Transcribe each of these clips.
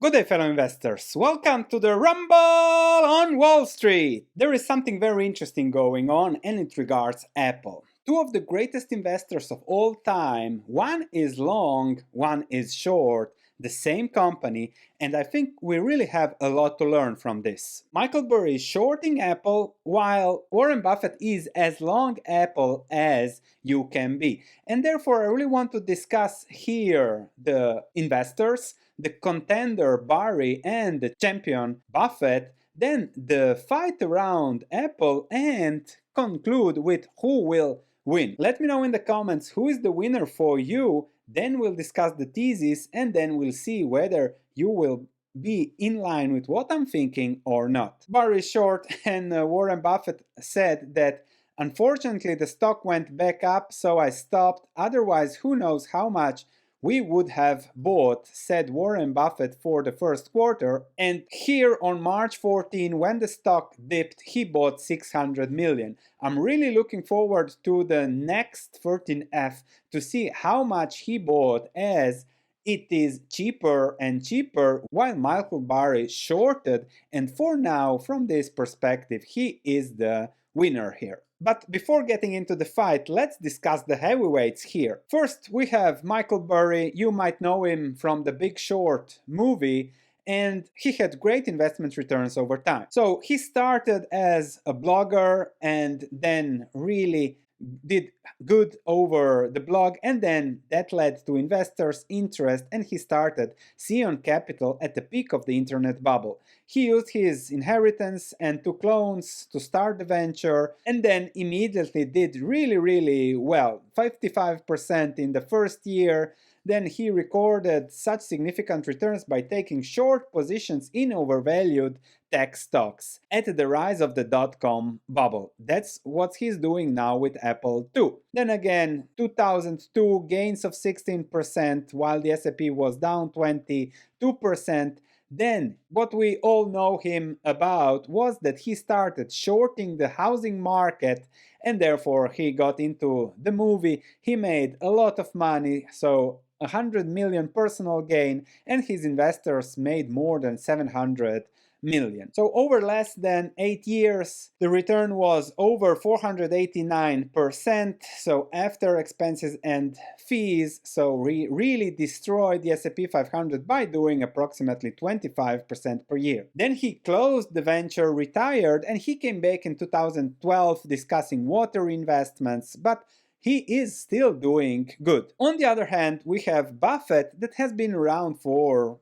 Good day, fellow investors. Welcome to the Rumble on Wall Street. There is something very interesting going on, and it regards Apple. Two of the greatest investors of all time, one is long, one is short, the same company, and I think we really have a lot to learn from this. Michael Burry is shorting Apple, while Warren Buffett is as long Apple as you can be. And therefore, I really want to discuss here the investors, the contender Burry, and the champion Buffett, then the fight around Apple, and conclude with who will win. Let me know in the comments who is the winner for you, then we'll discuss the thesis, and then we'll see whether you will be in line with what I'm thinking or not. Burry is short, and Warren Buffett said that unfortunately the stock went back up, so I stopped, otherwise who knows how much we would have bought, said Warren Buffett, for the first quarter. And here on March 14, when the stock dipped, he bought 600 million. I'm really looking forward to the next 13F to see how much he bought, as it is cheaper and cheaper while Michael Burry shorted, and for now, from this perspective, he is the winner here. But before getting into the fight, let's discuss the heavyweights here. First, we have Michael Burry. You might know him from the Big Short movie, and he had great investment returns over time. So he started as a blogger and then really did good over the blog, and then that led to investors' interest, and he started Sion Capital at the peak of the internet bubble. He used his inheritance and took loans to start the venture, and then immediately did really well, 55% in the first year. Then he recorded such significant returns by taking short positions in overvalued tech stocks at the rise of the dot-com bubble. That's what he's doing now with Apple too. Then again, 2002 gains of 16% while the S&P was down 22%. Then what we all know him about was that he started shorting the housing market, and therefore he got into the movie. He made a lot of money, so 100 million personal gain, and his investors made more than 700 million. So over less than 8 years, the return was over 489%. So after expenses and fees, so really destroyed the S&P 500 by doing approximately 25% per year. Then he closed the venture, retired, and he came back in 2012 discussing water investments, but he is still doing good. On the other hand, we have Buffett, that has been around for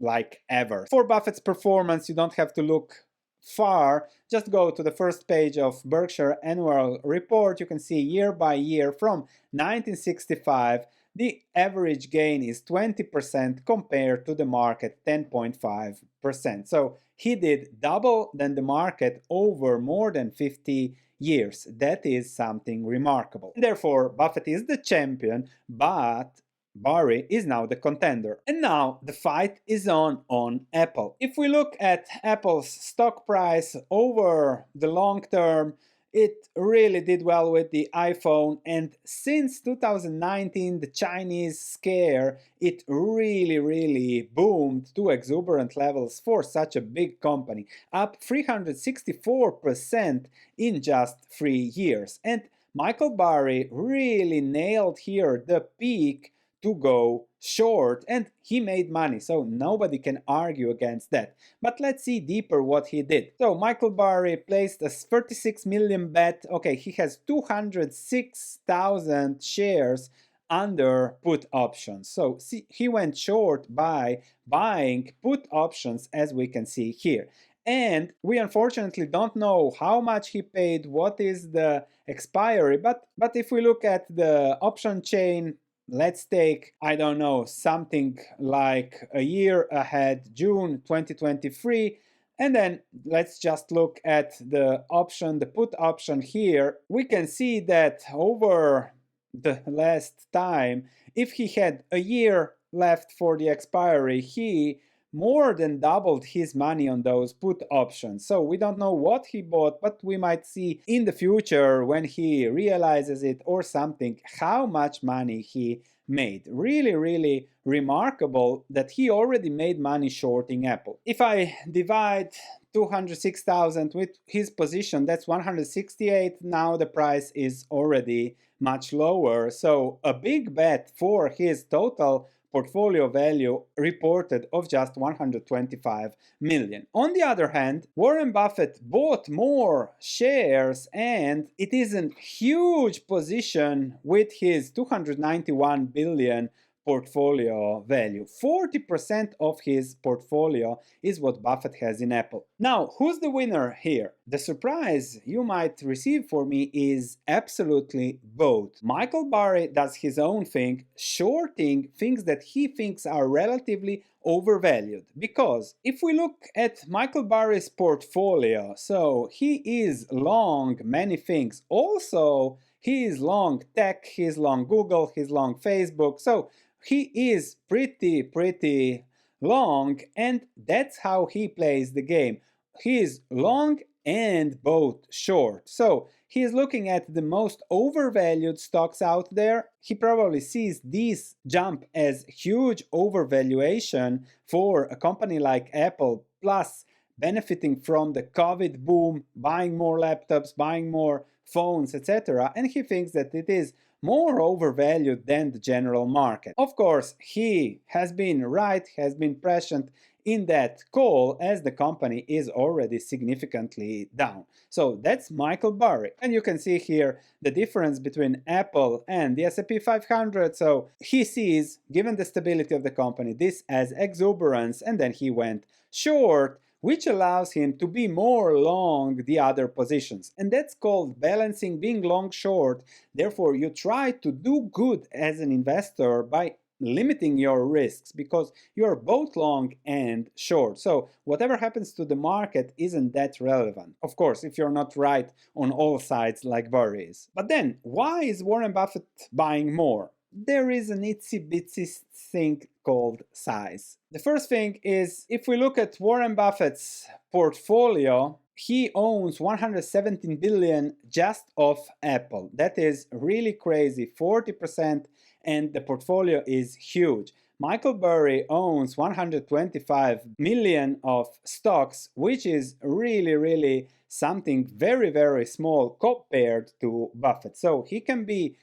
like ever. For Buffett's performance, you don't have to look far. Just go to the first page of Berkshire annual report. You can see year by year from 1965, the average gain is 20% compared to the market 10.5%. So he did double than the market over more than 50 years. That is something remarkable. Therefore, Buffett is the champion, but Burry is now the contender. And now the fight is on Apple. If we look at Apple's stock price over the long term, it really did well with the iPhone, and since 2019, the Chinese scare, it really boomed to exuberant levels for such a big company, up 364% in just 3 years. And Michael Burry really nailed here the peak to go short, and he made money, so nobody can argue against that. But let's see deeper what he did. So Michael Burry placed a 36 million bet. Okay, he has 206,000 shares under put options. So see, he went short by buying put options, as we can see here. And we unfortunately don't know how much he paid, what is the expiry, but if we look at the option chain, let's take, I don't know, something like a year ahead, June 2023, and then let's just look at the option, the put option here. We can see that over the last time, if he had a year left for the expiry, he more than doubled his money on those put options. So we don't know what he bought, but we might see in the future when he realizes it or something how much money he made. Really, really remarkable that he already made money shorting Apple. If I divide 206,000 with his position, that's 168. Now the price is already much lower. So a big bet for his total portfolio value reported of just 125 million. On the other hand, Warren Buffett bought more shares, and it is a huge position with his 291 billion portfolio value. 40% of his portfolio is what Buffett has in Apple. Now, who's the winner here? The surprise you might receive for me is absolutely both. Michael Burry does his own thing, shorting things that he thinks are relatively overvalued. Because if we look at Michael Burry's portfolio, so he is long many things. Also, he is long tech, he is long Google, he's long Facebook. So he is pretty long, and that's how he plays the game. He is long and both short. So he is looking at the most overvalued stocks out there. He probably sees these jump as huge overvaluation for a company like Apple, plus benefiting from the COVID boom, buying more laptops, buying more phones, etc. And he thinks that it is more overvalued than the general market. Of course, he has been right, has been prescient in that call, as the company is already significantly down. So that's Michael Burry. And you can see here the difference between Apple and the S&P 500. So he sees, given the stability of the company, this as exuberance, and then he went short, which allows him to be more long the other positions. And that's called balancing, being long short. Therefore, you try to do good as an investor by limiting your risks, because you're both long and short. So whatever happens to the market isn't that relevant. Of course, if you're not right on all sides like Burry is. But then, why is Warren Buffett buying more? There is an itsy bitsy thing called size. The first thing is, if we look at Warren Buffett's portfolio, he owns 117 billion just of Apple. That is really crazy, 40%, and the portfolio is huge. Michael Burry owns 125 million of stocks, which is really something very small compared to Buffett. So he can be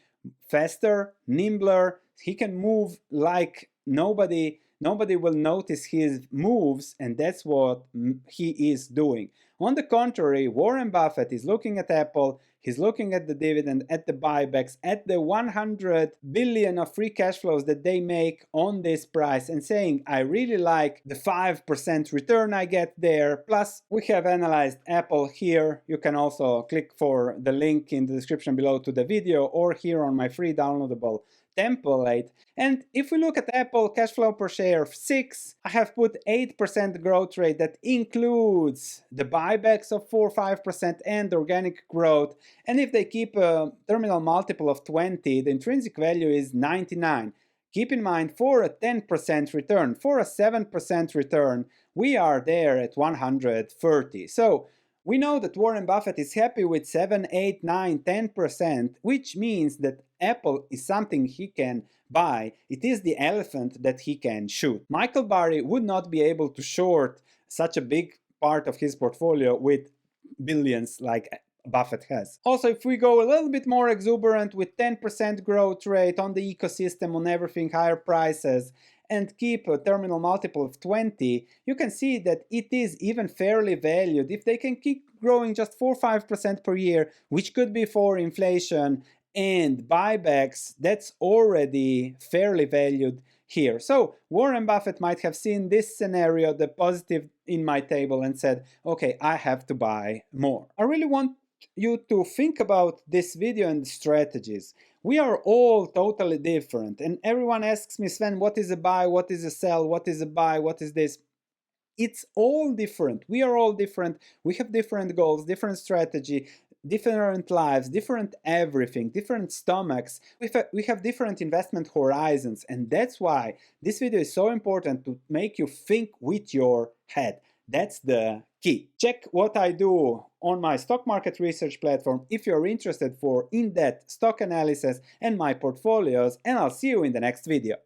faster, nimbler, he can move like nobody will notice his moves, and that's what he is doing. On the contrary, Warren Buffett is looking at Apple, he's looking at the dividend, at the buybacks, at the 100 billion of free cash flows that they make on this price, and saying, I really like the 5% return I get there. Plus, we have analyzed Apple here. You can also click for the link in the description below to the video, or here on my free downloadable template. And if we look at Apple cash flow per share of 6, I have put 8% growth rate that includes the buybacks of 4-5% and organic growth. And if they keep a terminal multiple of 20, the intrinsic value is 99. Keep in mind, for a 10% return, for a 7% return, we are there at 130. So we know that Warren Buffett is happy with 7, 8, 9, 10%, which means that Apple is something he can buy. It is the elephant that he can shoot. Michael Burry would not be able to short such a big part of his portfolio with billions like Buffett has. Also, if we go a little bit more exuberant with 10% growth rate on the ecosystem, on everything, higher prices, and keep a terminal multiple of 20, you can see that it is even fairly valued if they can keep growing just 4-5% per year, which could be for inflation and buybacks. That's already fairly valued here. So Warren Buffett might have seen this scenario, the positive in my table, and said, okay, I have to buy more. I really want you to think about this video and strategies. We are all totally different, and everyone asks me, Sven, what is a buy, what is a sell, what is a buy, what is this? It's all different. We are all different. We have different goals, different strategy, different lives, different everything, different stomachs. We have different investment horizons, and that's why this video is so important, to make you think with your head. That's the key. Check what I do on my stock market research platform if you're interested for in-depth stock analysis and my portfolios, and I'll see you in the next video.